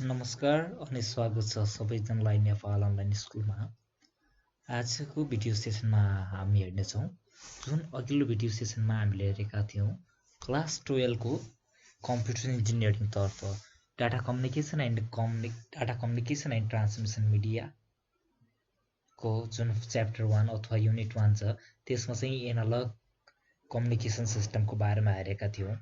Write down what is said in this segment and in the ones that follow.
नमस्कार अनि स्वागत छ सबैजनालाई नेपाल अनलाइन स्कुलमा। आजको भिडियो सेसनमा हामी हेर्नेछौँ जुन अघिल्लो भिडियो सेसनमा हामीले हेरेका थियौँ क्लास 12 को कम्प्युटर इन्जिनियरिङ तर्फ data communication and transmission media को जुन च्याप्टर 1 अथवा युनिट 1 छ त्यसमा चाहिँ एनालग कम्युनिकेसन सिस्टमको बारेमा हेरेका थियौँ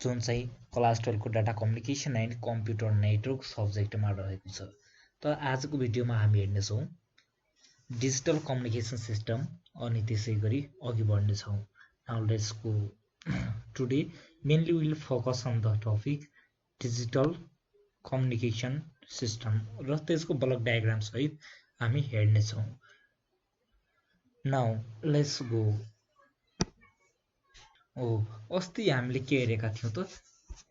जुन चाहिँ क्लास 12 को data communication and computer network सब्जेक्टमा रहेको छ। त आजको भिडियोमा हामी हेर्नेछौँ डिजिटल कम्युनिकेसन सिस्टम अनि त्यसै गरी अघि बढ्नेछौँ। Now let's go. Today mainly will focus on the topic digital communication system र त्यसको ब्लक डायग्राम सहित हामी हेर्नेछौँ। Now let's go. अस्ति हामीले के हेरेका थियौँ त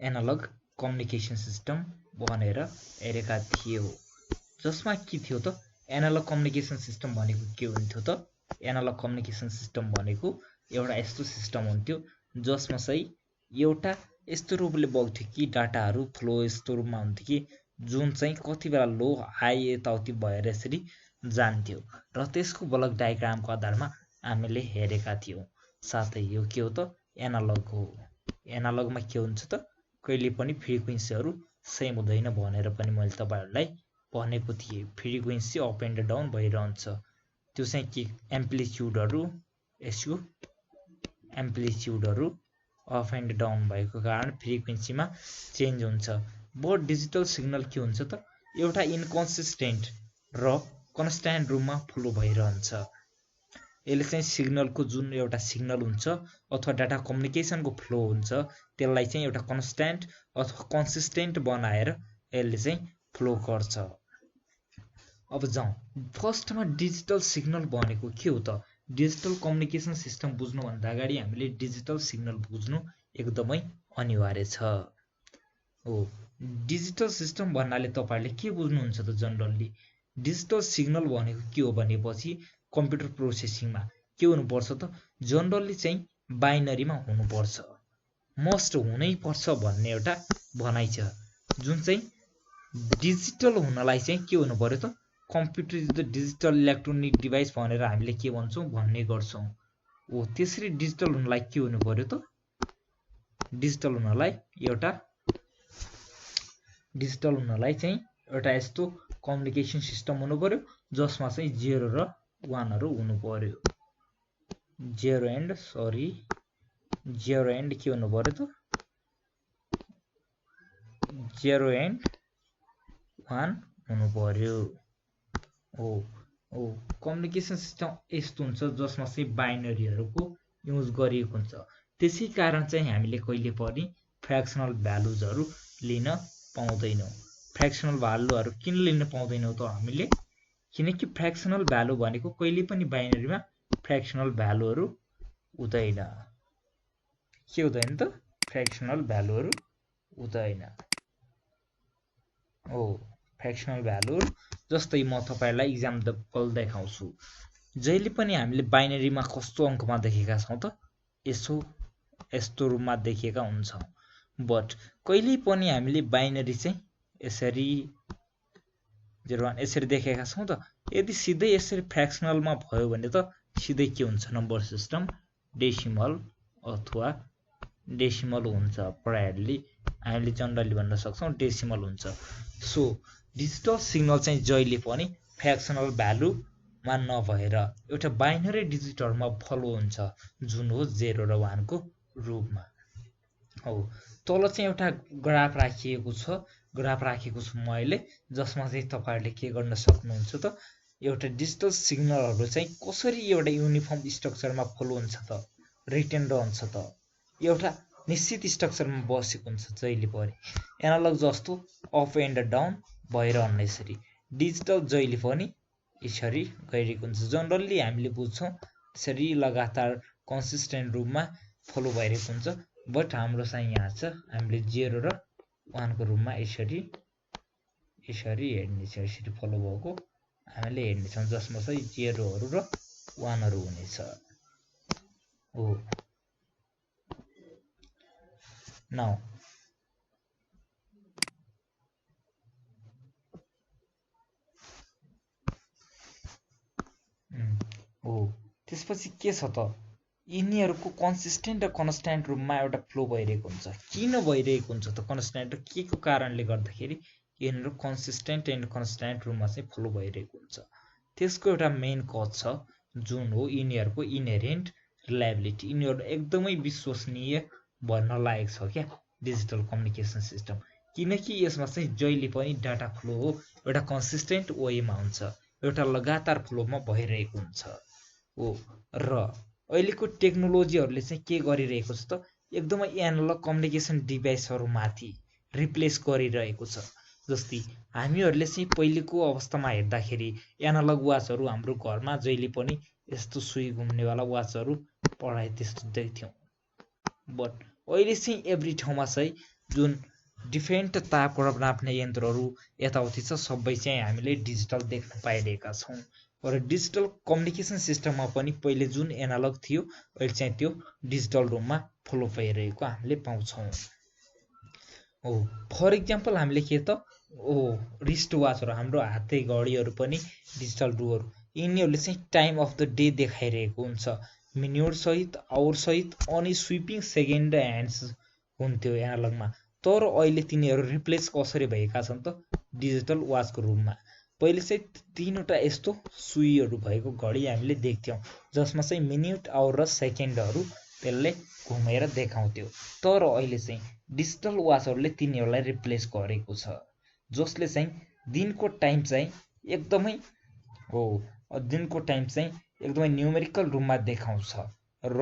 एनालग कम्युनिकेसन सिस्टम भनेर हेरेका थियौँ जसमा के थियो त एनालग कम्युनिकेसन सिस्टम भनेको के हुन्थ्यो त एनालग कम्युनिकेसन सिस्टम भनेको एउटा यस्तो सिस्टम हुन्थ्यो जसमा चाहिँ एउटा यस्तो रूपले बग्थ्यो कि डाटाहरू फ्लो यस्तो रूपमा हुन्थ्यो कि जुन चाहिँ कति बेला लो हाई यताउति भएर यसरी जान्थ्यो र त्यसको ब्लक डायग्रामको आधारमा हामीले हेरेका थियौँ। साथै यो के हो त एनालग हो। एनालगमा के हुन्छ त कहिले पनि फ्रिक्वेन्सीहरू सेम हुँदैन भनेर पनि मैले तपाईहरुलाई भनेको थिएँ। फ्रिक्वेन्सी अप एन्ड डाउन भइरहन्छ। त्यो चाहिँ के एम्प्लिट्युडहरू यसको एम्प्लिट्युडहरू अप एन्ड डाउन भएको कारण फ्रिक्वेन्सीमा चेन्ज हुन्छ। बट डिजिटल सिग्नल के हुन्छ त एउटा इन्कन्सिस्टेन्ट र कन्स्ट्यान्ट रूपमा फ्लो भइरहन्छ। यसले चाहिँ सिग्नलको जुन एउटा सिग्नल हुन्छ अथवा डाटा कम्युनिकेसनको फ्लो हुन्छ त्यसलाई चाहिँ एउटा कन्स्ट्यान्ट अथवा कन्सिस्टेन्ट बनाएर यसले चाहिँ फ्लो गर्छ। अब जाउँ फर्स्टमा डिजिटल सिग्नल भनेको के हो त डिजिटल कम्युनिकेसन सिस्टम बुझ्नुभन्दा अगाडि हामीले डिजिटल सिग्नल बुझ्नु एकदमै अनिवार्य छ। डिजिटल सिस्टम भन्नाले तपाईहरुले के बुझ्नुहुन्छ त जनरली डिजिटल सिग्नल भनेको के हो भनेपछि कम्प्युटर प्रोसेसिङमा के हुनुपर्छ त जनरली चाहिँ बाइनरीमा हुनुपर्छ। मस्ट हुनै पर्छ भन्ने एउटा भनाइ छ। जुन चाहिँ डिजिटल हुनलाई चाहिँ के हुनु पर्यो त computer is the digital electronic device भनेर हामीले के भन्छौँ भन्ने गर्छौँ। त्यसरी डिजिटल हुनलाई के हुनु पर्यो त डिजिटल हुनलाई चाहिँ एउटा यस्तो कम्युनिकेसन सिस्टम हुनु पर्यो जसमा चाहिँ 0 र 1 हरू हुनु पर्यो। 0 एन्ड के हुनु पर्यो त 0 एन्ड 1 हुनु पर्यो। कम्युनिकेसन सिस्टम यस्तो हुन्छ जसमा चाहिँ बाइनरीहरूको युज गरिएको हुन्छ। त्यसै कारण चाहिँ हामीले कहिले पनि फ्र्याक्सनल भ्यालुजहरू लिन पाउँदैनौँ। फ्र्याक्सनल भ्यालुहरू किन लिन पाउँदैनौँ त हामीले किनकि फ्र्याक्सनल भ्यालु भनेको कहिले पनि बाइनरीमा फ्र्याक्सनल भ्यालुहरू हुँदैन। के हुँदैन त फ्र्याक्सनल भ्यालुहरू हुँदैन। फ्र्याक्सनल भ्यालुहरू जस्तै म तपाईहरुलाई एक्जाम्पल देखाउँछु। जहिले पनि हामीले बाइनरीमा कस्तो अङ्कमा देखेका छौँ त यस्तो रूपमा देखेका हुन्छौँ। बट कहिले पनि हामीले बाइनरी चाहिँ यसरी 01 यसरी देखेका छौँ त यदि सिधै यसरी फ्र्याक्सनलमा भयो भने त सिधै के हुन्छ नम्बर सिस्टम डेसिमल अथवा डेसिमल हुन्छ। प्रायली हामीले जनरली भन्न सक्छौँ डेसिमल हुन्छ। सो डिजिटल सिग्नल चाहिँ जहिले पनि फ्र्याक्सनल भ्यालुमा नभएर एउटा बाइनरी डिजिटहरूमा फ्लो हुन्छ जुन हो 0 र 1 को रूपमा। तल चाहिँ एउटा ग्राफ राखिएको छ म अहिले जसमा चाहिँ तपाईहरुले के गर्न सक्नुहुन्छ त एउटा डिजिटल सिग्नलहरू चाहिँ कसरी एउटा युनिफर्म स्ट्रक्चरमा फ्लो हुन्छ त रिटर्न रहन्छ त एउटा निश्चित स्ट्रक्चरमा बसेको हुन्छ जहिले पनि एनालग जस्तो अप एन्ड डाउन भइरहन्न। यसरी डिजिटल जहिले पनि यसरी गइरहेको हुन्छ। जनरली हामीले बुझ्छौँ यसरी लगातार कन्सिस्टेन्ट रूपमा फ्लो भइरहेको हुन्छ। बट हाम्रो चाहिँ यहाँ छ हामीले 0 र 1 को रूपमा यसरी हेर्नेछौँ। यसरी फ्लो भएको हामीले हेर्नेछौँ जसमा चाहिँ 0 हरू र 1 हरू हुनेछ। नाउ त्यसपछि के छ त यिनीहरूको कन्सिस्टेन्ट र कन्स्ट्यान्ट रूपमा एउटा फ्लो भइरहेको हुन्छ। किन भइरहेको हुन्छ त कन्स्ट्यान्ट र के को कारणले गर्दाखेरि यिनीहरू कन्सिस्टेन्ट एन्ड कन्स्ट्यान्ट रूपमा चाहिँ फ्लो भइरहेको हुन्छ। त्यसको एउटा मेन कज छ जुन हो यिनीहरूको इनहेरेन्ट रिलायबिलिटी। यिनीहरू एकदमै विश्वसनीय भन्न लायक छ क्या डिजिटल कम्युनिकेसन सिस्टम, किनकि यसमा चाहिँ जहिले पनि डाटा फ्लो हो एउटा कन्सिस्टेन्ट वेमा हुन्छ, एउटा लगातार फ्लोमा भइरहेको हुन्छ हो। र अहिलेको टेक्नोलोजीहरूले चाहिँ के गरिरहेको छ त एकदमै एनालग कम्युनिकेसन डिभाइसहरूमाथि रिप्लेस गरिरहेको छ। जस्तै हामीहरूले चाहिँ पहिलेको अवस्थामा हेर्दाखेरि एनालग वाचहरू हाम्रो घरमा जहिले पनि यस्तो सुई घुम्नेवाला वाचहरू पढाए त्यस्तो देख्थ्यौँ। बट अहिले चाहिँ एभ्री ठाउँमा चाहिँ जुन डिफ्रेन्ट तापबाट नाप्ने यन्त्रहरू यताउति छ सबै चाहिँ हामीले डिजिटल देख्न पाइरहेका छौँ। र डिजिटल कम्युनिकेसन सिस्टममा पनि पहिले जुन एनालग थियो अहिले चाहिँ त्यो डिजिटल रूपमा फ्लो भइरहेको हामीले पाउँछौँ हो। फर इक्जाम्पल हामीले के त रिस्ट वाचहरू हाम्रो हाते घडीहरू पनि डिजिटल डुहरू यिनीहरूले चाहिँ टाइम अफ द डे देखाइरहेको हुन्छ मिन्युट सहित आवर सहित अनि स्विपिङ सेकेन्ड ह्यान्ड्स हुन्थ्यो एनालगमा। तर अहिले तिनीहरू रिप्लेस कसरी भएका छन् त डिजिटल वाचको रूपमा। पहिले चाहिँ तीनवटा यस्तो सुईहरू भएको घडी हामीले देख्थ्यौँ जसमा चाहिँ मिन्युट आवर र सेकेन्डहरू त्यसले घुमेर देखाउँथ्यो। तर अहिले चाहिँ डिजिटल वाचहरूले तिनीहरूलाई रिप्लेस गरेको छ, जसले चाहिँ दिनको टाइम चाहिँ एकदमै न्युमेरिकल रूपमा देखाउँछ र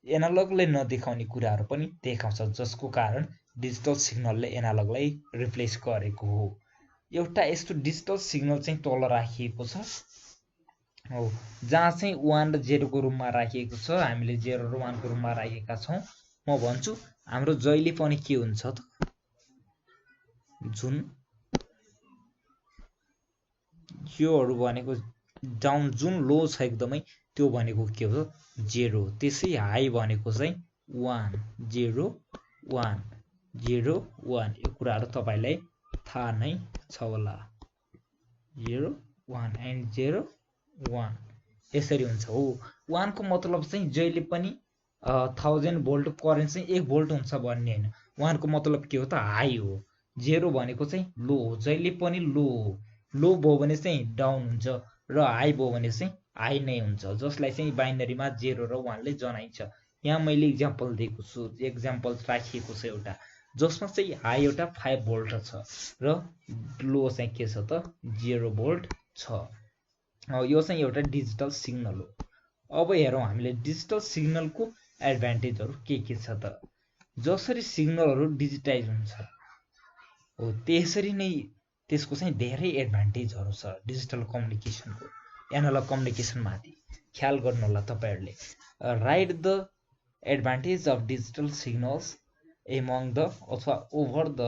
एनालगले नदेखाउने कुराहरू पनि देखाउँछ, जसको कारण डिजिटल सिग्नलले एनालगलाई रिप्लेस गरेको हो। एउटा यस्तो डिजिटल सिग्नल चाहिँ तल राखिएको छ हो जहाँ चाहिँ 1 र 0 को रूपमा राखिएको छ। हामीले 0 र 1 को रूपमा राखेका छौँ। म भन्छु हाम्रो जहिले पनि के हुन्छ त जुन योहरू भनेको डाउन जुन लो छ एकदमै त्यो भनेको के हो 0, त्यसै हाई भनेको चाहिँ 1 0 1 0 1। यो कुराहरू तपाईलाई थाहा नै छ होला। 0 1 एन्ड 0 1 यसरी हुन्छ हो। 1 को मतलब चाहिँ जहिले पनि 1000 भोल्ट करेन्ट चाहिँ 1 भोल्ट हुन्छ भन्ने हैन। 1 को मतलब के हो त हाई हो। 0 भनेको चाहिँ लो हो, जहिले पनि लो हो। लो भयो भने चाहिँ डाउन हुन्छ र हाई भयो भने चाहिँ हाई नै हुन्छ, जसलाई चाहिँ बाइनरीमा 0 र 1 ले जनाइन्छ। यहाँ मैले इक्जाम्पल दिएको छु, इक्जाम्पल राखिएको छ एउटा जसमा चाहिँ हाई एउटा 5 भोल्ट छ र लो चाहिँ के छ त 0 भोल्ट छ। यो चाहिँ एउटा डिजिटल सिग्नल हो। अब हेरौँ हामीले डिजिटल सिग्नलको एडभान्टेजहरू के छ त। जसरी सिग्नलहरू डिजिटाइज हुन्छ हो त्यसरी नै त्यसको चाहिँ धेरै एडभान्टेजहरू छ डिजिटल कम्युनिकेसनको एनालग कम्युनिकेसनमाथि। ख्याल गर्नु होला तपाईहरुले। Write the advantage of digital signals among the अथवा over the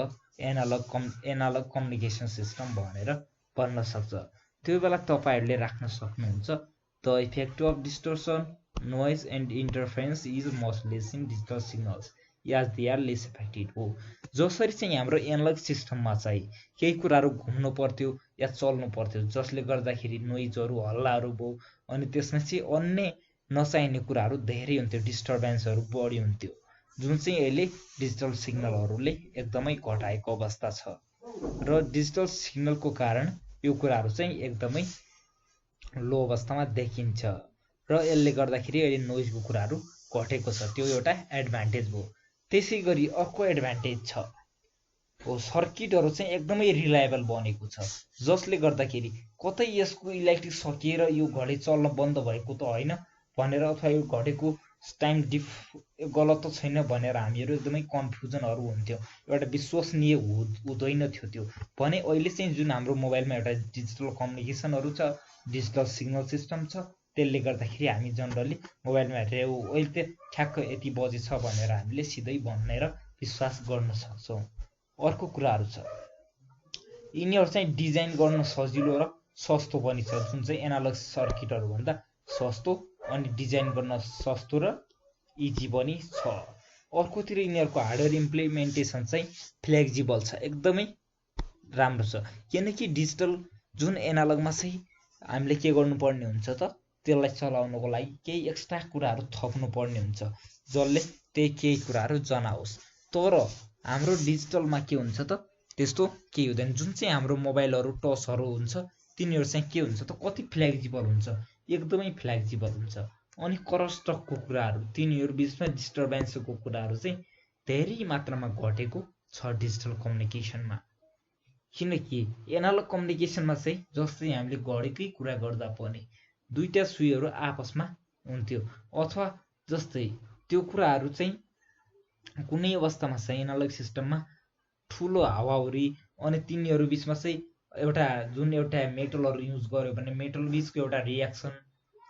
analog communication system भनेर भन्न सक्छ। त्यो बेला तपाईहरुले राख्न सक्नुहुन्छ the effect of distortion noise and interference is must less in digital signals as they are less effective हो। जसरी चाहिँ हाम्रो एनालग सिस्टममा चाहिँ केही कुराहरू घुम्नु पर्थ्यो या चल्नु पर्थ्यो जसले गर्दाखेरि नोइजहरू हल्लाहरू भयो अनि त्यसमा चाहिँ अन्य नचाहिने कुराहरू धेरै हुन्थ्यो, डिस्टर्बेन्सहरू बढी हुन्थ्यो, जुन चाहिँ अहिले डिजिटल सिग्नलहरूले एकदमै घटाएको अवस्था छ। र डिजिटल सिग्नलको कारण यो कुराहरू चाहिँ एकदमै लो अवस्थामा देखिन्छ र यसले गर्दाखेरि अहिले नोइजको कुराहरू घटेको छ। त्यो एउटा एडभान्टेज भयो। त्यसै गरी अर्को एडभान्टेज छ हो सर्किटहरू चाहिँ एकदमै रिलायबल बनेको छ, जसले गर्दाखेरि कतै यसको इलेक्ट्रिक सकिएर यो घडी चल्न बन्द भएको त होइन भनेर अथवा यो घडीको टाइम गलत त छैन भनेर हामीहरू एकदमै कन्फ्युजनहरू हुन्थ्यो, एउटा विश्वसनीय हुँदैन थियो त्यो भने। अहिले चाहिँ जुन हाम्रो मोबाइलमा एउटा डिजिटल कम्युनिकेसनहरू छ, डिजिटल सिग्नल सिस्टम छ, त्यसले गर्दाखेरि हामी जनरली मोबाइलमा हेरेर अहिले त ठ्याक्क यति बजे छ भनेर हामीले सिधै भनेर विश्वास गर्न सक्छौँ। अर्को कुराहरू छ यिनीहरू चाहिँ डिजाइन गर्न सजिलो र सस्तो पनि छ, जुन चाहिँ एनालग सर्किटहरू भन्दा सस्तो अनि डिजाइन गर्न सस्तो र इजी पनि छ। अर्कोतिर यिनीहरूको हार्डवेयर इम्प्लिमेन्टेसन चाहिँ फ्लेक्जिबल छ, एकदमै राम्रो छ। किनकि डिजिटल जुन एनालगमा चाहिँ हामीले के गर्नुपर्ने हुन्छ त त्यसलाई चलाउनको लागि केही एक्स्ट्रा कुराहरू थप्नु पर्ने हुन्छ जसले त्यही केही कुराहरू जनाओस्। तर हाम्रो डिजिटलमा के हुन्छ त त्यस्तो केही हुँदैन। जुन चाहिँ हाम्रो मोबाइलहरू टचहरू हुन्छ तिनीहरू चाहिँ के हुन्छ त कति फ्लेक्जिबल हुन्छ, एकदमै फ्लेक्जिबल हुन्छ। अनि करस्टकको कुराहरू तिनीहरू बिचमा डिस्टर्बेन्सको कुराहरू चाहिँ धेरै मात्रामा घटेको छ डिजिटल कम्युनिकेसनमा। किनकि एनालग कम्युनिकेसनमा चाहिँ जस्तै हामीले घडेकै कुरा गर्दा पनि दुईटा सुईहरू आपसमा हुन्थ्यो, अथवा जस्तै त्यो कुराहरू चाहिँ कुनै अवस्थामा चाहिँ एनालग सिस्टममा ठुलो हावाहुरी अनि तिनीहरू बिचमा चाहिँ एउटा मेटलहरू युज गर्यो भने मेटल बिचको एउटा रियाक्सन,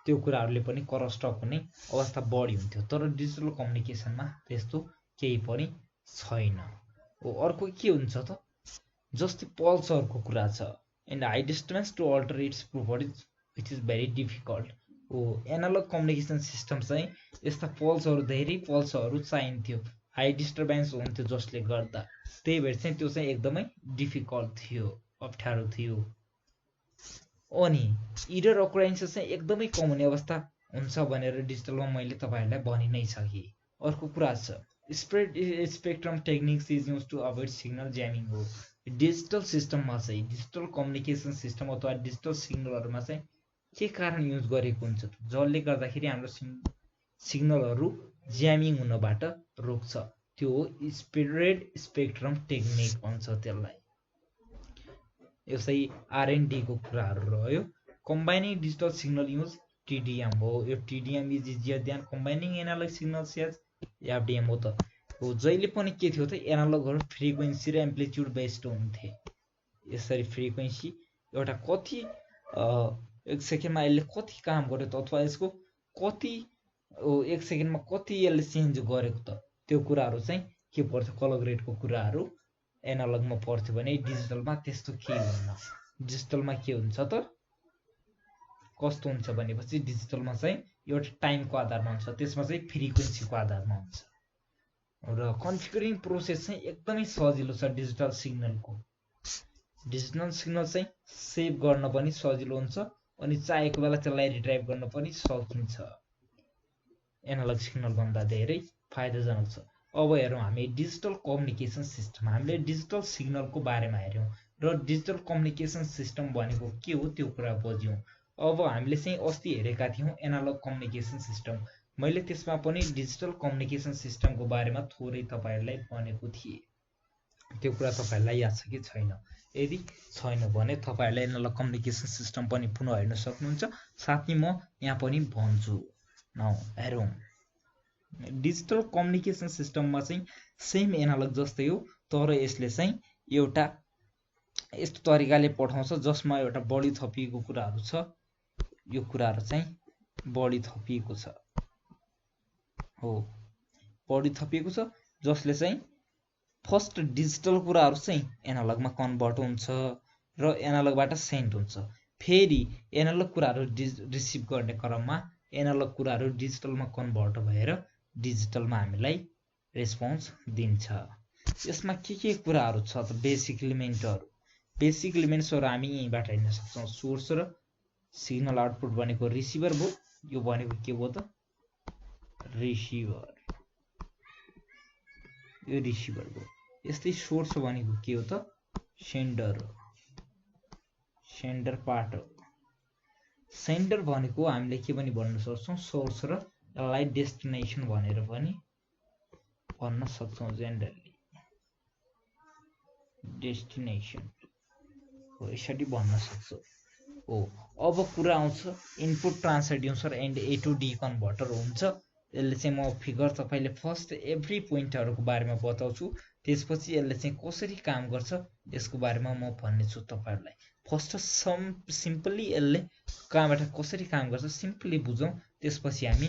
त्यो कुराहरूले पनि करस्टक हुने अवस्था बढी हुन्थ्यो। तर डिजिटल कम्युनिकेसनमा त्यस्तो केही पनि छैन। अर्को के हुन्छ त जस्तै पल्सहरूको कुरा छ, and high distance to alter its properties which is very difficult. Analogue communication system चाहिँ यस्ता पल्सहरू धेरै पल्सहरू चाहिन्थ्यो, हाई डिस्टर्बेन्स हुन्थ्यो जसले गर्दा, त्यही भएर चाहिँ त्यो चाहिँ एकदमै डिफिकल्ट थियो, अप्ठ्यारो थियो। अनि इरर अकुरेन्स चाहिँ एकदमै कम हुने अवस्था हुन्छ भनेर डिजिटलमा मैले तपाईँहरूलाई भनि नै सकेँ। अर्को कुरा छ spread spectrum techniques is use to avoid signal jamming हो। डिजिटल सिस्टममा चाहिँ डिजिटल कम्युनिकेसन सिस्टम अथवा डिजिटल सिग्नलहरूमा चाहिँ के कारण युज गरेको हुन्छ जसले गर्दाखेरि हाम्रो सिग्नलहरू ज्यामिङ हुनबाट रोक्छ, त्यो हो स्प्रेड स्पेक्ट्रम टेक्निक भन्छ त्यसलाई। यो चाहिँ R&D को कुराहरू रह्यो। Combining digital signal use TDM हो। यो TDM is easier than combining analog signals as FDM हो त हो। जहिले पनि के थियो त एनालगहरू फ्रिक्वेन्सी र एम्प्लिट्युड बेस्ड हुन्थे। यसरी फ्रिक्वेन्सी एउटा कति एक सेकेन्डमा यसले कति काम गर्यो त, अथवा यसको कति एक सेकेन्डमा कति यसले चेन्ज गरेको त, त्यो कुराहरू चाहिँ के पर्थ्यो कलर ग्रेडको कुराहरू एनालगमा पर्थ्यो भने डिजिटलमा त्यस्तो केही हुन्न। डिजिटलमा के हुन्छ त कस्तो हुन्छ भनेपछि डिजिटलमा चाहिँ एउटा टाइमको आधारमा हुन्छ, त्यसमा चाहिँ फ्रिक्वेन्सीको आधारमा हुन्छ। र कन्फिगरिङ प्रोसेस चाहिँ एकदमै सजिलो छ डिजिटल सिग्नलको। डिजिटल सिग्नल चाहिँ सेभ गर्न पनि सजिलो हुन्छ अनि चाहेको बेला त्यसलाई रिट्राइभ गर्न पनि सकिन्छ। एनालग सिग्नल भन्दा धेरै फाइदाजनक छ। अब हेरौँ हामी डिजिटल कम्युनिकेसन सिस्टम। हामीले डिजिटल सिग्नलको बारेमा हेर्यौँ र डिजिटल कम्युनिकेसन सिस्टम भनेको के हो त्यो कुरा बुझ्यौँ। अब हामीले चाहिँ अस्ति हेरेका थियौँ एनालग कम्युनिकेसन सिस्टम। मैले त्यसमा पनि डिजिटल कम्युनिकेसन सिस्टमको बारेमा थोरै तपाईँहरूलाई भनेको थिएँ। त्यो कुरा तपाईँहरूलाई याद छ कि छैन? यदि छैन भने तपाईँहरूलाई एनालग कम्युनिकेसन सिस्टम पनि पुनः हेर्न सक्नुहुन्छ। साथै म यहाँ पनि भन्छु। न हेरौँ डिजिटल कम्युनिकेसन सिस्टममा चाहिँ सेम एनालग जस्तै हो, तर यसले चाहिँ एउटा यस्तो तरिकाले पठाउँछ जसमा एउटा बढी थपिएको कुराहरू छ। यो कुराहरू चाहिँ बढी थपिएको छ हो, बढी थपिएको छ जसले चाहिँ फर्स्ट डिजिटल कुराहरू चाहिँ एनालगमा कन्भर्ट हुन्छ र एनालगबाट सेन्ड हुन्छ। फेरि एनालग कुराहरू रिसिभ गर्ने क्रममा एनालग कुराहरू डिजिटलमा कन्भर्ट भएर डिजिटलमा हामीलाई रेस्पोन्स दिन्छ। यसमा के कुराहरू छ त बेसिक एलिमेन्टहरू। बेसिक एलिमेन्ट्सहरू हामी यहीँबाट हेर्न सक्छौँ। सोर्स र सिग्नल आउटपुट भनेको रिसिभर भयो। यो भनेको के भयो त रिसिभर, यो रिसिभर भयो। यस्तै सोर्स भनेको के हो त सेन्डर हो, सेन्डर पार्ट हो। सेन्डर भनेको हामीले के पनि भन्न सक्छौँ सोर्स र यसलाई डेस्टिनेसन भनेर पनि भन्न सक्छौँ। जेनरली डेस्टिनेसन हो यसरी भन्न सक्छौँ हो। अब कुरा आउँछ input transducer and A to D converter हुन्छ। यसले चाहिँ म फिगर तपाईँले फर्स्ट एभ्री पोइन्टहरूको बारेमा बताउँछु, त्यसपछि यसले चाहिँ कसरी काम गर्छ यसको बारेमा म भन्नेछु तपाईँहरूलाई। फर्स्ट सिम्पली यसले कहाँबाट कसरी काम गर्छ सिम्पली बुझौँ, त्यसपछि हामी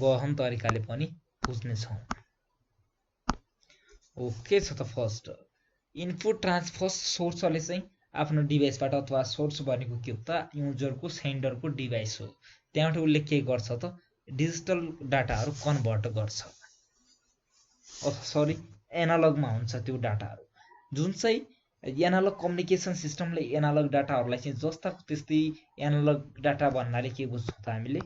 गहन तरिकाले पनि बुझ्नेछौँ। के छ त फर्स्ट इनपुट फर्स्ट सोर्सले चाहिँ आफ्नो डिभाइसबाट, अथवा सोर्स भनेको के हो त युजरको सेन्डरको डिभाइस हो, त्यहाँबाट उसले के गर्छ त डिजिटल डाटाहरू कन्भर्ट गर्छ, अथवा सरी एनालगमा हुन्छ त्यो डाटाहरू जुन चाहिँ एनालग कम्युनिकेसन सिस्टमले एनालग डाटाहरूलाई चाहिँ जस्ताको त्यस्तै एनालग डाटा भन्नाले के बुझ्छौँ त हामीले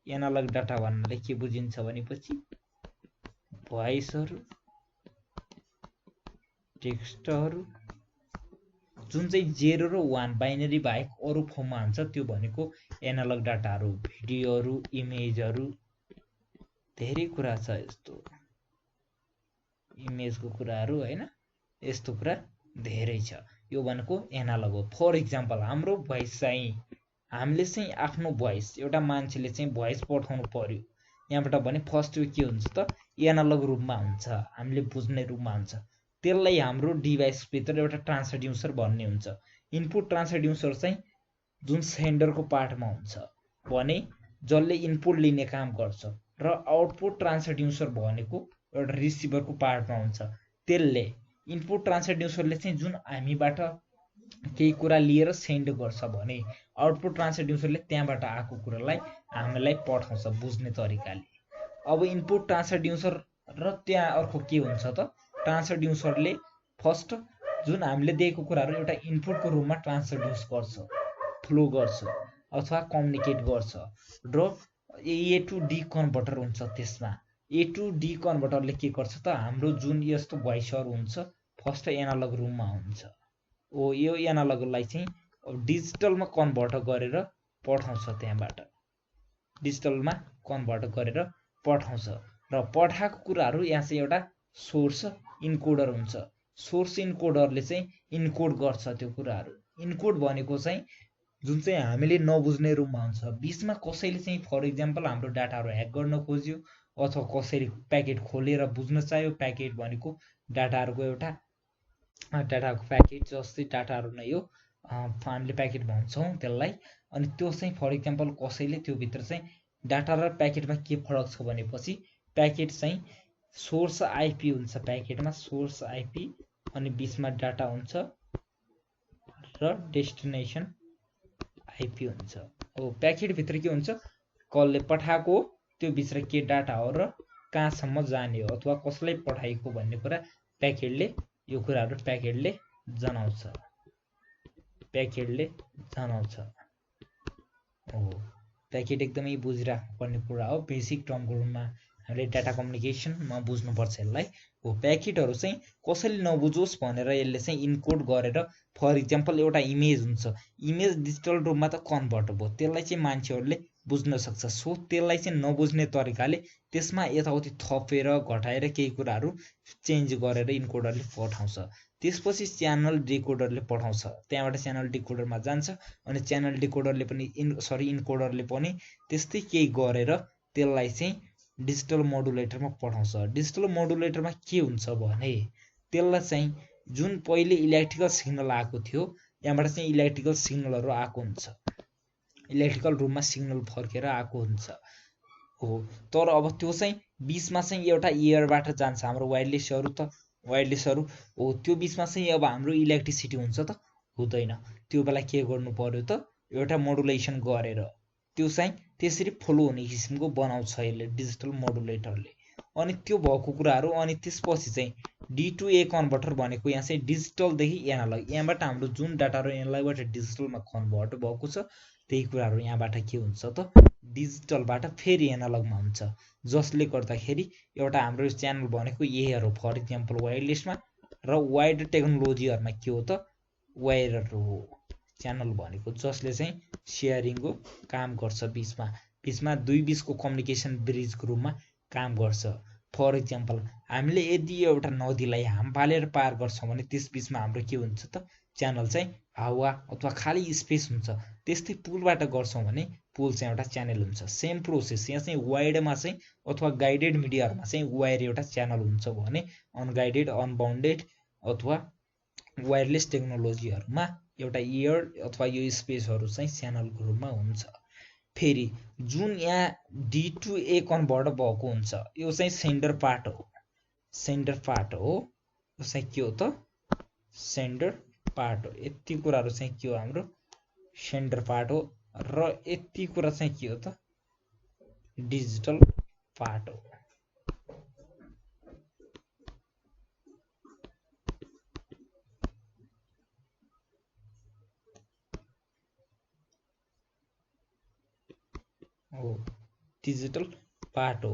एनालग डाटा भन्नाले के बुझिन्छ भनेपछि भोइसहरू टेक्स्टहरू जुन चाहिँ 0 र 1 बाइनरी बाहेक अरू फर्ममा हुन्छ त्यो भनेको एनालग डाटाहरू भिडियोहरू इमेजहरू धेरै कुरा छ यस्तो इमेजको कुराहरू हैन यस्तो कुरा धेरै छ यो भनेको एनालग हो फर एक्जाम्पल हाम्रो भोइस चाहिँ हामीले चाहिँ आफ्नो भोइस एउटा मान्छेले चाहिँ भोइस पठाउनु पर्यो यहाँबाट भने फर्स्ट के हुन्छ त एनालग रूपमा हुन्छ हामीले बुझ्ने रूपमा हुन्छ त्यसलाई हाम्रो डिभाइस भित्र एउटा ट्रान्सड्युसर भन्ने हुन्छ इनपुट ट्रान्सड्युसर चाहिँ जुन सेन्डरको पार्टमा हुन्छ भने जसले इनपुट लिने काम गर्छ र आउटपुट ट्रान्सड्युसर भनेको एउटा रिसिभरको पार्टमा हुन्छ त्यसले इनपुट ट्रान्सड्युसरले चाहिँ जुन हामीबाट केही कुरा लिएर सेन्ड गर्छ भने आउटपुट ट्रान्सड्युसरले त्यहाँबाट आएको कुरालाई हामीलाई पठाउँछ बुझ्ने तरिकाले अब इनपुट ट्रान्सड्युसर र त्यहाँ अर्को के हुन्छ त ट्रान्सड्युसरले फर्स्ट जुन हामीले दिएको कुराहरू एउटा इनपुटको रूपमा ट्रान्सड्युस गर्छ फ्लो गर्छ अथवा कम्युनिकेट गर्छ र ए टु डी कन्भर्टर हुन्छ त्यसमा ए टु डी कन्भर्टरले के गर्छ त हाम्रो जुन यस्तो भोइसहरू हुन्छ फर्स्ट एनालग रूपमा हुन्छ यो एनालगलाई चाहिँ डिजिटलमा कन्भर्ट गरेर पठाउँछ त्यहाँबाट डिजिटलमा कन्भर्ट गरेर पठाउँछ र पठाएको कुराहरू यहाँ चाहिँ एउटा सोर्स इन्कोडर हुन्छ सोर्स इन्कोडरले चाहिँ इन्कोड गर्छ त्यो कुराहरू इन्कोड भनेको चाहिँ जुन चाहिँ हामीले नबुझ्ने रूपमा हुन्छ बीचमा कसैले चाहिँ फर एक्जाम्पल हाम्रो डाटाहरू ह्याक गर्न खोज्यो अथवा कसैले प्याकेट खोलेर बुझ्न चाह्यो प्याकेट भनेको डाटाहरूको एउटा डाटाको प्याकेट जस्तै डाटाहरू नै हो हामीले प्याकेट भन्छौँ त्यसलाई अनि त्यो चाहिँ फर एक्जाम्पल कसैले त्यो भित्र चाहिँ डाटा र प्याकेटमा के फरक छ भनेपछि प्याकेट चाहिँ सोर्स आइपी हुन्छ प्याकेटमा सोर्स आइपी अनि बीचमा डाटा हुन्छ र डेस्टिनेसन आइपी हुन्छ हो प्याकेट भित्र के हुन्छ कसले पठाएको त्यो भित्र के डाटा हो र कहाँसम्म जाने हो अथवा कसलाई पठाएको भन्ने कुरा प्याकेटले यो कुराहरू प्याकेटले जनाउँछ हो प्याकेट एकदमै बुझिराख्नु पर्ने कुरा हो बेसिक टर्मको रूपमा हामीले डाटा कम्युनिकेसनमा बुझ्नुपर्छ यसलाई हो प्याकेटहरू चाहिँ कसैले नबुझोस् भनेर यसले चाहिँ इन्कोड गरेर फर एक्जाम्पल एउटा इमेज हुन्छ इमेज डिजिटल रूपमा त कन्भर्ट भयो त्यसलाई चाहिँ मान्छेहरूले बुझ्न सक्छ सो त्यसलाई चाहिँ नबुझ्ने तरिकाले त्यसमा यताउति थपेर घटाएर केही कुराहरू चेन्ज गरेर इन्कोडरले पठाउँछ त्यसपछि च्यानल डिकोडरले पठाउँछ त्यहाँबाट च्यानल डिकोडरमा जान्छ अनि च्यानल डिकोडरले पनि इन्कोडरले पनि त्यस्तै केही गरेर त्यसलाई चाहिँ डिजिटल मोडुलेटरमा पठाउँछ डिजिटल मोडुलेटरमा के हुन्छ भने त्यसलाई चाहिँ जुन पहिले इलेक्ट्रिकल सिग्नल आएको थियो यहाँबाट चाहिँ इलेक्ट्रिकल सिग्नलहरू आएको हुन्छ इलेक्ट्रिकल रूपमा सिग्नल फर्केर आएको हुन्छ हो तर अब त्यो चाहिँ बीचमा चाहिँ एउटा एयरबाट जान्छ हाम्रो वायरलेसहरू हो त्यो बीचमा चाहिँ अब हाम्रो इलेक्ट्रिसिटी हुन्छ त हुँदैन त्यो बेला के गर्नु पर्यो त एउटा मोडुलेसन गरेर त्यो चाहिँ त्यसरी फ्लो हुने किसिमको बनाउँछ यसले डिजिटल मोडुलेटरले अनि त्यो भएको कुराहरू अनि त्यसपछि चाहिँ डी टु ए कन्भर्टर भनेको यहाँ चाहिँ डिजिटलदेखि एनालग यहाँबाट हाम्रो जुन डाटाहरू एनालगबाट डिजिटलमा कन्भर्ट भएको छ त्यही कुराहरू यहाँबाट के हुन्छ त डिजिटलबाट फेरि एनालगमा हुन्छ जसले गर्दाखेरि एउटा हाम्रो च्यानल भनेको एयर हो फर एक्जाम्पल वायरलेसमा र वायर्ड टेक्नोलोजीहरूमा के हो त वायरहरू हो च्यानल भनेको जसले चाहिँ सेयरिङको काम गर्छ बीचमा दुई बीचको कम्युनिकेसन ब्रिजको रूपमा काम गर्छ फर एक्जाम्पल हामीले यदि एउटा नदीलाई हाम फालेर पार गर्छौँ भने त्यस बीचमा हाम्रो के हुन्छ त च्यानल चाहिँ हावा अथवा खाली स्पेस हुन्छ त्यस्तै पुलबाट गर्छौँ भने पुल चाहिँ एउटा च्यानल हुन्छ सेम प्रोसेस यहाँ चाहिँ वायर्डमा चाहिँ अथवा गाइडेड मिडियाहरूमा चाहिँ वायर एउटा च्यानल हुन्छ भने अनगाइडेड अनबाउन्डेड अथवा वायरलेस टेक्नोलोजीहरूमा एउटा एयर अथवा यो स्पेसहरू चाहिँ च्यानलको रूपमा हुन्छ फेरि जुन यहाँ डी टु ए कन्भर्ट भएको हुन्छ यो चाहिँ सेन्डर पार्ट हो यो चाहिँ के हो त सेन्डर पार्ट हो यति कुराहरू चाहिँ के हो हाम्रो सेन्डर पार्ट हो र यति कुरा चाहिँ के हो त डिजिटल पार्ट हो हो डिजिटल पार्ट हो।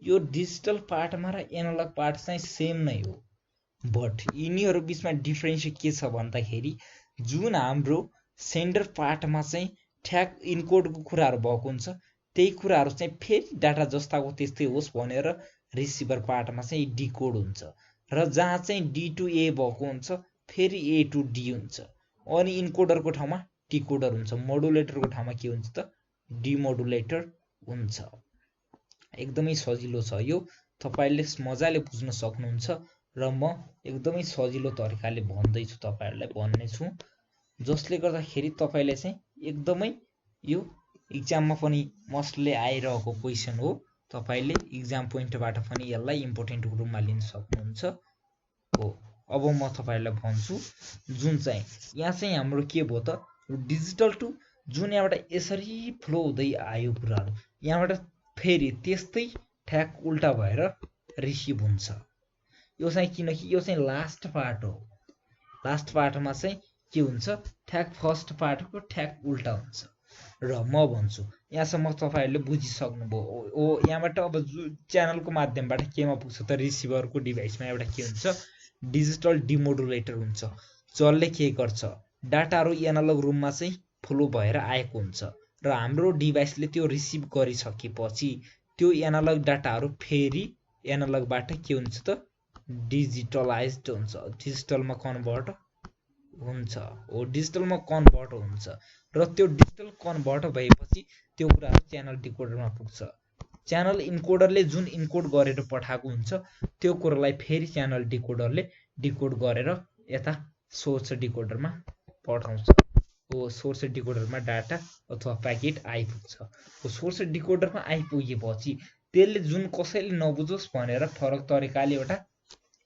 यो डिजिटल पार्टमा र एनालग पार्ट चाहिँ सेम नै हो, बट यिनीहरू बिचमा डिफरेन्स के छ भन्दाखेरि जुन हाम्रो सेन्डर पार्टमा चाहिँ ठ्याक इनकोडको कुराहरू भएको हुन्छ, त्यही कुराहरू चाहिँ फेरि डाटा जस्ताको त्यस्तै होस् भनेर रिसिभर पार्टमा चाहिँ डिकोड हुन्छ, र जहाँ चाहिँ डी टु ए भएको हुन्छ फेरि ए टु डी हुन्छ, अनि इन्कोडरको ठाउँमा डिकोडर हुन्छ, मोडुलेटरको ठाउँमा के हुन्छ त डिमोडुलेटर हुन्छ। एकदमै सजिलो छ यो, तपाईँले मजाले बुझ्न सक्नुहुन्छ र म एकदमै सजिलो तरिकाले भन्दैछु, तपाईँहरूलाई भन्ने छु, जसले गर्दाखेरि तपाईँले चाहिँ एकदमै यो इक्जाममा पनि मस्टले आइरहेको क्वेसन हो, तपाईँले इक्जाम पोइन्टबाट पनि यसलाई इम्पोर्टेन्ट रूपमा लिन सक्नुहुन्छ हो। अब म तपाईँलाई भन्छु जुन चाहिँ यहाँ चाहिँ हाम्रो के भयो त डिजिटल टु जुन यहाँबाट यसरी फ्लो हुँदै आयो कुराहरू, यहाँबाट फेरि त्यस्तै ठ्याक उल्टा भएर रिसिभ हुन्छ। यो चाहिँ किनकि यो चाहिँ लास्ट पार्ट हो, लास्ट पार्टमा चाहिँ के हुन्छ ठ्याक फर्स्ट पार्टको ठ्याक उल्टा हुन्छ। र म भन्छु यहाँसम्म तपाईँहरूले बुझिसक्नुभयो हो। यहाँबाट अब च्यानलको माध्यमबाट केमा पुग्छ त रिसिभरको डिभाइसमा एउटा के हुन्छ डिजिटल डिमोडुलेटर हुन्छ, जसले के गर्छ डाटाहरू एनालग रुममा चाहिँ फ्लो भएर आएको हुन्छ, र हाम्रो डिभाइसले त्यो रिसिभ गरिसकेपछि त्यो एनालग डाटाहरू फेरि एनालगबाट के हुन्छ त डिजिटलाइज्ड हुन्छ, डिजिटलमा कन्भर्ट हुन्छ हो, डिजिटलमा कन्भर्ट हुन्छ, र त्यो डिजिटल कन्भर्ट भएपछि त्यो कुराहरू च्यानल डिकोडरमा पुग्छ। च्यानल इन्कोडरले जुन इन्कोड गरेर पठाएको हुन्छ त्यो कुरालाई फेरि च्यानल डिकोडरले डिकोड गरेर यता सोर्स डिकोडरमा पठाउँछ हो। सोर्स डिकोडरमा डाटा अथवा प्याकेट आइपुग्छ हो। सोर्स डिकोडरमा आइपुगेपछि त्यसले जुन कसैले नबुझोस् भनेर फरक तरिकाले एउटा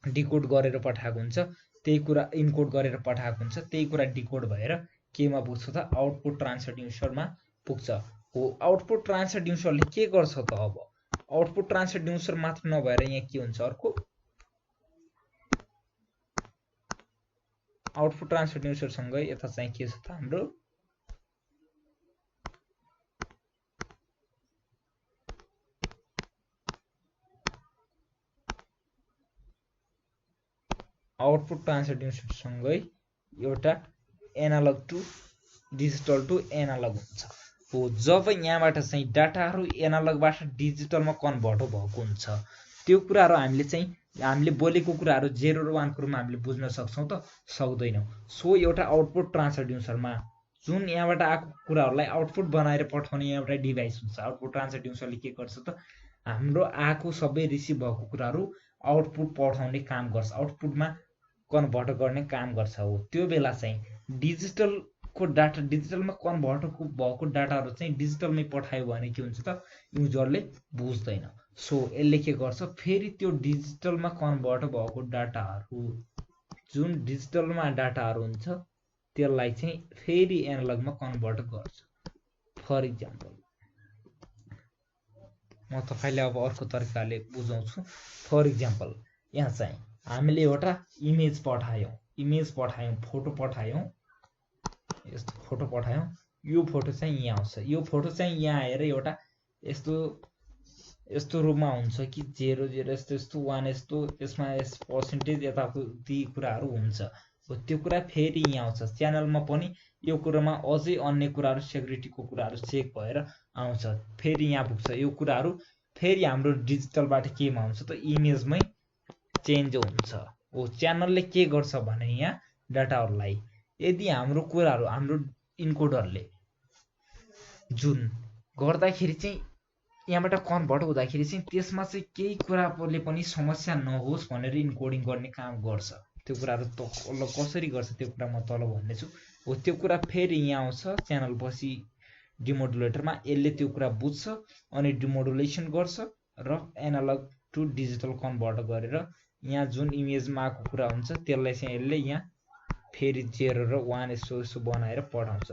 डिकोड गरेर पठाएको हुन्छ, त्यही कुरा इन्कोड गरेर पठाएको हुन्छ, त्यही कुरा डिकोड भएर केमा पुग्छ त आउटपुट ट्रान्सड्युसरमा पुग्छ हो। आउटपुट ट्रान्सड्युसरले के गर्छ त अब आउटपुट ट्रान्सड्युसर मात्र नभएर यहाँ के हुन्छ अर्को आउटपुट ट्रान्सड्युसरसँगै यता चाहिँ के छ त हाम्रो आउटपुट ट्रान्सड्युसरसँगै एउटा analogue to digital to analogue हुन्छ हो। जब यहाँबाट चाहिँ डाटाहरू एनालगबाट डिजिटलमा कन्भर्ट भएको हुन्छ, त्यो कुराहरू हामीले बोलेको कुराहरू 0 र 1 को रूपमा हामीले बुझ्न सक्छौँ त सक्दैनौँ। सो एउटा आउटपुट ट्रान्सड्युसरमा जुन यहाँबाट आएको कुराहरूलाई आउटपुट बनाएर पठाउने एउटा डिभाइस हुन्छ, आउटपुट ट्रान्सड्युसरले के गर्छ त हाम्रो आएको सबै रिसिभ भएको कुराहरू आउटपुट पठाउने काम गर्छ, आउटपुटमा कन्भर्ट गर्ने काम गर्छ हो। त्यो बेला चाहिँ डिजिटलको डाटा डिजिटलमा कन्भर्ट भएको डाटाहरू चाहिँ डिजिटलमै पठायो भने के हुन्छ त युजरले बुझ्दैन। सो यसले के गर्छ फेरि त्यो डिजिटलमा कन्भर्ट भएको डाटाहरू जुन डिजिटलमा डाटाहरू हुन्छ त्यसलाई चाहिँ फेरि एनालगमा कन्भर्ट गर्छ। फर इक्जाम्पल म तपाईँले अब अर्को तरिकाले बुझाउँछु। फर इक्जाम्पल यहाँ चाहिँ हामीले एउटा इमेज पठायौँ, फोटो पठायौँ, यस्तो फोटो पठायौँ, यो फोटो चाहिँ यहाँ आउँछ, यो फोटो चाहिँ यहाँ आएर एउटा यस्तो रूपमा हुन्छ कि 0 0 यस्तो 1 यस्तो यसमा पर्सेन्टेज यताउति कुराहरू हुन्छ हो। त्यो कुरा फेरि यहाँ आउँछ, च्यानलमा पनि यो कुरामा अझै अन्य कुराहरू सेक्युरिटीको कुराहरू चेक भएर आउँछ, फेरि यहाँ पुग्छ। यो कुराहरू फेरि हाम्रो डिजिटलबाट केमा आउँछ त इमेजमै चेन्ज हुन्छ हो। च्यानलले के गर्छ भने यहाँ डाटाहरूलाई यदि हाम्रो कुराहरू हाम्रो इन्कोडरले जुन गर्दाखेरि चाहिँ यहाँबाट कन्भर्ट हुँदाखेरि चाहिँ त्यसमा चाहिँ केही कुराले पनि समस्या नहोस् भनेर इन्कोडिङ गर्ने काम गर्छ। त्यो कुराहरू तल कसरी गर्छ त्यो कुरा म तल भन्नेछु हो। त्यो कुरा फेरि यहाँ आउँछ च्यानल पछि डिमोडुलेटरमा, यसले त्यो कुरा बुझ्छ अनि डिमोडुलेसन गर्छ र एनालग टु डिजिटल कन्भर्ट गरेर यहाँ जुन इमेजमा आएको कुरा हुन्छ त्यसलाई चाहिँ यसले यहाँ फेरि 0 र 1 यसो बनाएर पठाउँछ।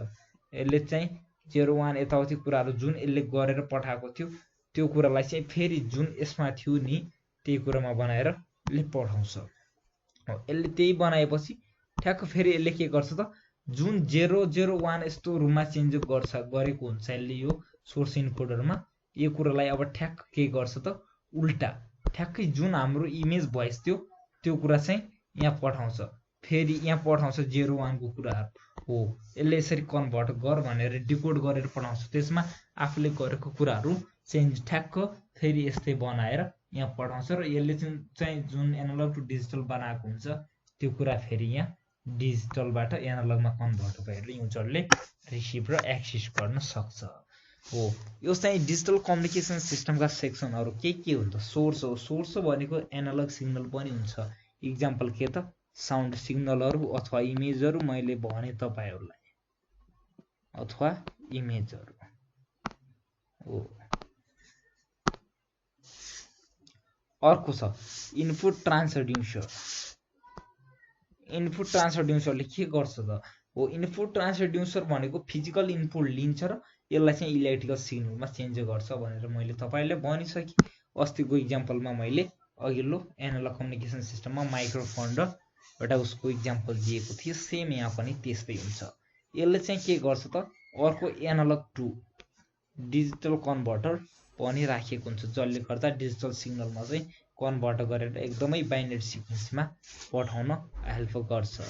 यसले चाहिँ 0 1 यताउति कुराहरू जुन यसले गरेर पठाएको थियो त्यो कुरालाई चाहिँ फेरि जुन यसमा थियो नि त्यही कुरामा बनाएर यसले पठाउँछ। यसले त्यही बनाएपछि ठ्याक्क फेरि यसले के गर्छ त जुन 0 0 1 यस्तो रूपमा चेन्ज गरेको हुन्छ यसले यो सोर्स इन्कोडरमा, यो कुरालाई अब ठ्याक्क के गर्छ त उल्टा ठ्याक्कै जुन हाम्रो इमेज भोइस थियो त्यो कुरा चाहिँ यहाँ पठाउँछ फेरि यहाँ पठाउँछ 01 को कुराहरू हो यसले यसरी कन्भर्ट गर भनेर डिकोड गरेर पठाउँछ त्यसमा आफूले गरेको कुराहरू चेन्ज ठ्याक्क फेरि यस्तै बनाएर यहाँ पठाउँछ र यसले चाहिँ जुन एनालग टु डिजिटल बनाएको हुन्छ त्यो कुरा फेरि यहाँ डिजिटलबाट एनालगमा कन्भर्ट भएर युजरले रिसिभ र एक्सेस गर्न सक्छ हो यो चाहिँ डिजिटल कम्युनिकेसन सिस्टमका सेक्सनहरू के हुन्छ सोर्स हो सोर्स भनेको एनालग सिग्नल पनि हुन्छ इक्जाम्पल के त साउन्ड सिग्नलहरू अथवा इमेजहरू मैले भने तपाईहरुलाई अथवा इमेजहरू हो अर्को छ इनपुट ट्रान्सड्युसर इनपुट ट्रान्सड्युसरले के गर्छ त हो इनपुट ट्रान्सड्युसर भनेको फिजिकल इनपुट लिन्छ र यसलाई चाहिँ इलेक्ट्रिकल सिग्नलमा चेन्ज गर्छ भनेर मैले तपाईलाई भनिसके अस्तिको इक्जाम्पलमा मैले अघिल्लो एनालग कम्युनिकेसन सिस्टममा माइक्रोफोन र एउटा उसको इक्जाम्पल दिएको थिए सेम यहाँ पनि त्यस्तै हुन्छ यसले चाहिँ के गर्छ त अर्को एनालग टु डिजिटल कन्भर्टर पनि राखिएको हुन्छ जसले गर्दा डिजिटल सिग्नलमा चाहिँ कन्भर्ट गरेर एकदमै बाइनरी सिक्वेन्समा पठाउन हेल्प गर्छ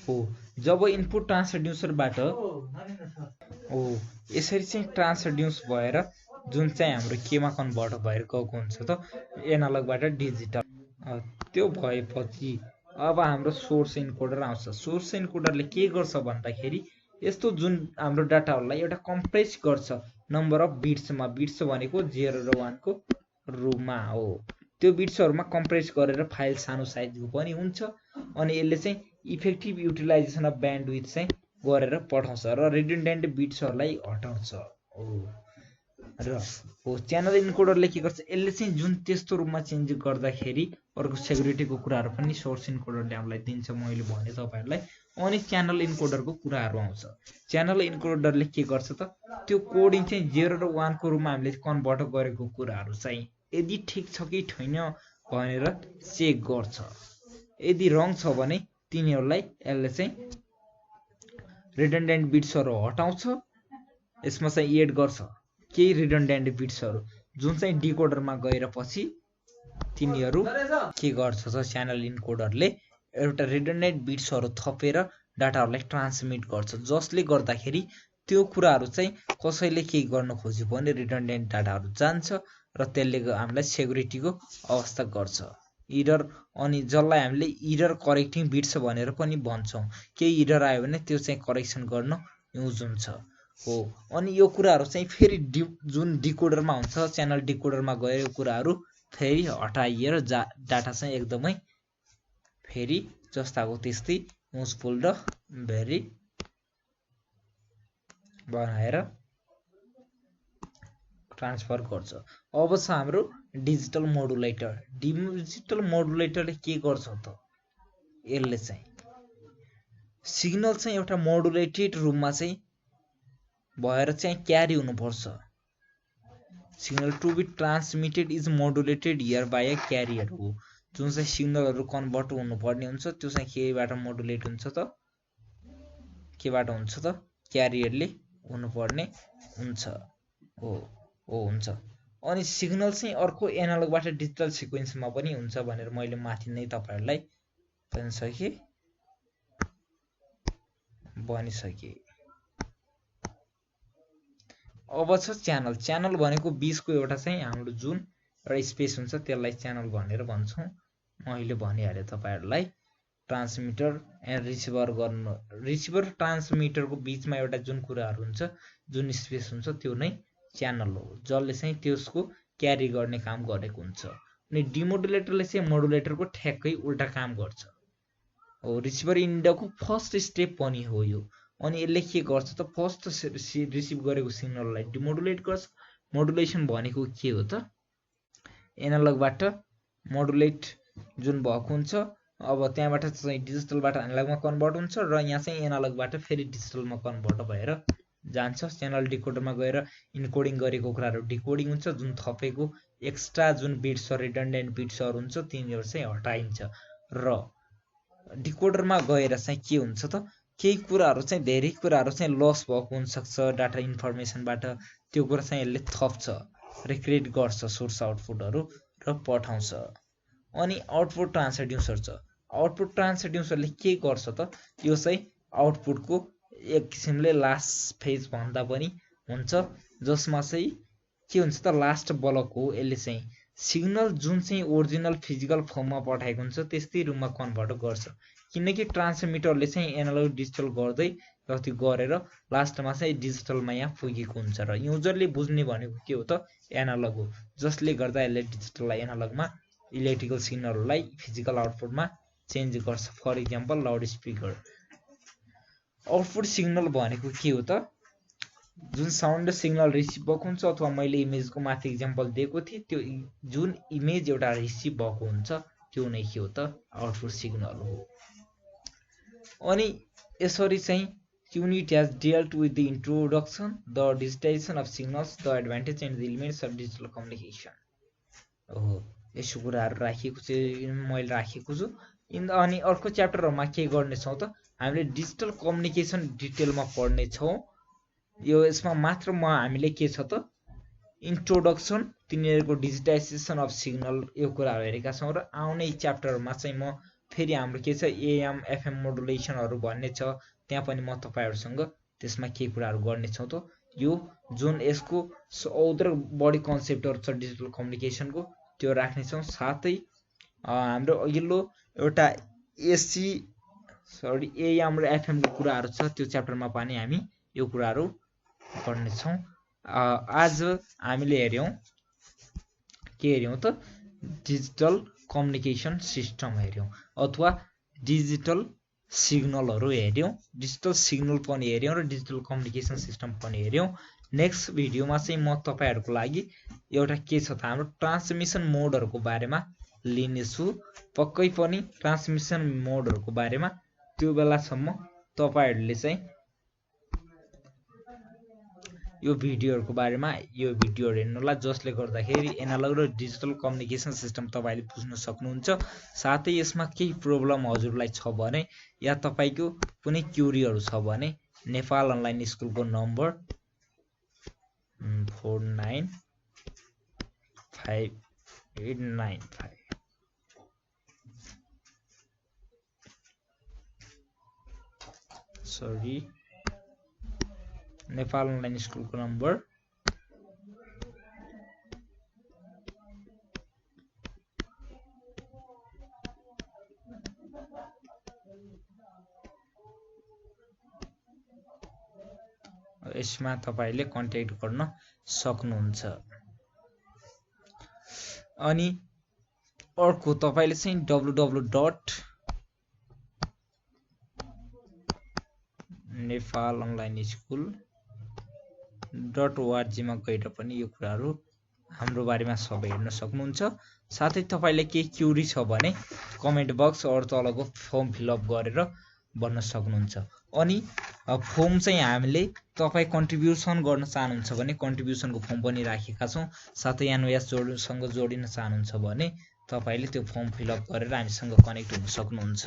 हो जब इनपुट ट्रान्सड्युसरबाट हो यसरी चाहिँ ट्रान्सड्युस भएर जुन चाहिँ हाम्रो केमा कन्भर्ट भएर गएको हुन्छ त एनालगबाट डिजिटल त्यो भएपछि अब हाम्रो सोर्स इन्कोडर आउँछ सोर्स इन्कोडरले के गर्छ भन्दाखेरि यस्तो जुन हाम्रो डाटाहरूलाई एउटा कम्प्रेस गर्छ नम्बर अफ बिट्समा बिट्स भनेको 0 र 1 को रूपमा हो त्यो बिट्सहरुमा कम्प्रेस गरेर फाइल सानो साइजको पनि हुन्छ अनि यसले चाहिँ इफेक्टिभ युटिलाइजेसन अफ ब्यान्डविड्थ चाहिँ गरेर पठाउँछ र रिडन्डेन्ट बिट्सहरुलाई हटाउँछ र हो च्यानल इन्कोडरले के गर्छ यसले चाहिँ जुन त्यस्तो रूपमा चेन्ज गर्दाखेरि अर्को सेक्युरिटीको कुराहरु पनि सोर्स इन्कोडरले हामीलाई दिन्छ मैले भने तपाईहरुलाई अनि च्यानल इन्कोडरको कुराहरु आउँछ च्यानल इन्कोडरले के गर्छ त त्यो कोडिङ चाहिँ 0 र 1 को रूपमा हामीले कन्भर्ट गरेको कुराहरु चाहिँ यदि ठीक छ कि छैन भनेर चेक गर्छ यदि रङ छ भने तिनीहरुलाई यसले चाहिँ रिडन्डेन्ट बिट्सहरु हटाउँछ यसमा चाहिँ एड गर्छ केही रिडन्डेन्ट बिट्सहरु जुन चाहिँ डिकोडरमा गएर पछि तिनीहरु के गर्छ त च्यानल इन्कोडरले एउटा रिडन्डेन्ट बिट्सहरु थपेर डाटाहरुलाई ट्रान्समिट गर्छ जसले गर्दाखेरि त्यो कुराहरु चाहिँ कसैले के गर्न खोज्यो भने रिडन्डेन्ट डाटाहरु जान्छ र त्यसले हामीलाई सेक्युरिटीको अवस्था गर्छ एरर अनि जसलाई हामीले एरर करेक्टिङ बिट्स भनेर पनि भन्छौं केही एरर आयो भने त्यो चाहिँ करेक्सन गर्न युज हुन्छ हो अनि यो कुराहरु चाहिँ फेरि जुन डिकोडरमा हुन्छ च्यानल डिकोडरमा गएर यो कुराहरु फेरि हटाइएर डाटा चाहिँ एकदमै फेरि जस्ताको त्यस्तै युजफुल र भेरी बनाएर ट्रान्सफर गर्छ अब छ हाम्रो डिजिटल मोडुलेटरले के गर्छ त यसले चाहिँ सिग्नल चाहिँ एउटा मोडुलेटेड रूपमा चाहिँ भएर चाहिँ क्यारी हुनु पर्छ signal to be transmitted is modulated here by a carrier हो जुन चाहिँ सिग्नलहरु कन्भर्ट हुनु पर्ने हुन्छ त्यो चाहिँ केबाट मोडुलेट हुन्छ त केबाट हुन्छ त क्यारियरले हुनु पर्ने हुन्छ हो हुन्छ अनि सिग्नल चाहिँ अर्को एनालगबाट डिजिटल सिक्वेन्समा पनि हुन्छ भनेर मैले माथि नै तपाईहरुलाई भनिसके अब छ च्यानल भनेको बीचको एउटा चाहिँ हाम्रो जुन एउटा स्पेस हुन्छ त्यसलाई च्यानल भनेर भन्छौं मैले भनिहाले तपाईहरुलाई ट्रान्समिटर एन्ड रिसिभर ट्रान्समिटरको बीचमा एउटा जुन कुराहरु हुन्छ जुन स्पेस हुन्छ त्यो नै च्यानल हो जसले चाहिँ त्यसको क्यारी गर्ने काम गरेको हुन्छ अनि डिमोडुलेटरले चाहिँ मोडुलेटरको ठ्याक्कै उल्टा काम गर्छ हो रिसिभर इन्डको फर्स्ट स्टेप पनि हो यो अनि यसले के गर्छ त फर्स्ट रिसिभ गरेको सिग्नललाई डिमोडुलेट गर्छ मोडुलेसन भनेको के हो त एनालगबाट मोडुलेट जुन भएको हुन्छ अब त्यहाँबाट चाहिँ डिजिटलबाट एनालगमा कन्भर्ट हुन्छ र यहाँ चाहिँ एनालगबाट फेरि डिजिटलमा कन्भर्ट भएर जान्छ च्यानल डिकोडरमा गएर इन्कोडिङ गरेको कुराहरु डिकोडिङ हुन्छ जुन थपेको एक्स्ट्रा जुन बिट्स रिडन्डेन्ट बिट्सहरु हुन्छ तिनीहरु चाहिँ हटाइन्छ र डिकोडरमा गएर चाहिँ के हुन्छ त केही कुराहरू चाहिँ धेरै कुराहरू चाहिँ लस भएको हुनसक्छ डाटा इन्फर्मेसनबाट, त्यो कुरा चाहिँ यसले थप्छ, रिक्रिएट गर्छ सोर्स आउटपुटहरू र पठाउँछ। अनि आउटपुट ट्रान्सड्युसर छ। आउटपुट ट्रान्सड्युसरले के गर्छ त, यो चाहिँ आउटपुटको एक किसिमले लास्ट फेज भन्दा पनि हुन्छ, जसमा चाहिँ के हुन्छ त लास्ट ब्लक हो। यसले चाहिँ सिग्नल जुन चाहिँ ओरिजिनल फिजिकल फर्ममा पठाएको हुन्छ त्यस्तै रूपमा कन्भर्ट गर्छ, किनकि ट्रान्समिटरले चाहिँ एनालग डिजिटल गर्दै जति गरेर लास्टमा चाहिँ डिजिटलमा यहाँ पुगेको हुन्छ। र युजरले बुझ्ने भनेको के हो त, एनालग हो, जसले गर्दा यसले डिजिटललाई एनालगमा, इलेक्ट्रिकल सिग्नललाई फिजिकल आउटपुटमा चेन्ज गर्छ। For example loud speaker. Output signal भनेको के हो त, जुन साउन्ड सिग्नल रिसिभ भएको हुन्छ, अथवा मैले इमेजको माथि इक्जाम्पल दिएको थिएँ, त्यो जुन इमेज एउटा रिसिभ भएको हुन्छ त्यो नै के हो त, आउटपुट सिग्नल हो। अनि यसरी चाहिँ unit has dealt with the introduction, the digitisation of signals, the advantage and the elements of digital communication. हो, यसो कुराहरू राखिएको चाहिँ मैले राखेको छु। अनि अर्को च्याप्टरमा के गर्नेछौँ त, हामीले डिजिटल कम्युनिकेसन डिटेलमा पढ्नेछौँ। यो यसमा मात्र हामीले के छ त, इन्ट्रोडक्सन, तिनीहरूको डिजिटाइजेसन अफ सिग्नल, यो कुराहरू हेरेका छौँ। र आउने च्याप्टरमा चाहिँ म फेरि हाम्रो के छ, एएम एफएम मोडुलेसनहरू भन्ने छ, त्यहाँ पनि म तपाईँहरूसँग त्यसमा के कुराहरू गर्नेछौँ त, यो जुन यसको औद्र बढी कन्सेप्टहरू छ डिजिटल कम्युनिकेसनको, त्यो राख्नेछौँ। साथै हाम्रो अघिल्लो एउटा एएम र एफएमको कुराहरू छ, त्यो च्याप्टरमा पनि हामी यो कुराहरू गर्नेछौँ। आज हामीले के हेऱ्यौँ त, डिजिटल कम्युनिकेसन सिस्टम हेऱ्यौँ, अथवा डिजिटल सिग्नलहरू हेऱ्यौँ, डिजिटल सिग्नल पनि हेऱ्यौँ र डिजिटल कम्युनिकेसन सिस्टम पनि हेऱ्यौँ। नेक्स्ट भिडियोमा चाहिँ म तपाईँहरूको लागि एउटा के छ त, हाम्रो ट्रान्समिसन मोडहरूको बारेमा लिनेछु। पक्कै पनि ट्रान्समिसन मोडहरूको बारेमा त्यो बेलासम्म तपाईँहरूले चाहिँ यो भिडियोहरूको बारेमा यो भिडियोहरू हेर्नु होला, जसले गर्दाखेरि एनालग र डिजिटल कम्युनिकेसन सिस्टम तपाईँले बुझ्न सक्नुहुन्छ। साथै यसमा केही प्रब्लम हजुरलाई छ भने, या तपाईँको कुनै क्युरीहरू छ भने, नेपाल अनलाइन स्कुलको नम्बर 495895 नेपाल अनलाइन स्कुलको नम्बर 08155। यसमा तपाईले कन्ट्याक्ट गर्न सक्नुहुन्छ। अनि अर्को तपाईले चाहिँ www.nepalonlineschool.org मा गएर पनि यो कुराहरू हाम्रो बारेमा सबै हेर्न सक्नुहुन्छ। साथै तपाईले केही क्युरी छ भने कमेन्ट बक्स अर तलको फर्म फिलअप गरेर भन्न सक्नुहुन्छ। अनि फर्म चाहिँ हामीले तपाई कन्ट्रिब्युसन गर्न चाहनुहुन्छ भने कन्ट्रिब्युसनको फर्म पनि राखेका छौं। साथै एनओएस सँग जोडिन चाहनुहुन्छ भने तपाईले त्यो फर्म फिलअप गरेर हामीसँग कनेक्ट हुन सक्नुहुन्छ।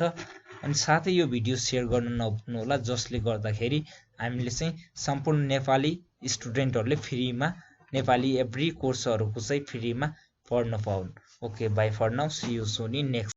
अनि साथै यो भिडियो शेयर गर्न नभुल्नु होला, जसले गर्दाखेरि हामीले चाहिँ सम्पूर्ण नेपाली स्टुडेन्टहरुले फ्रीमा नेपाली एभ्री कोर्सहरुको चाहिँ फ्रीमा पढ्न पाउन्। Okay, bye for now, see you soon in next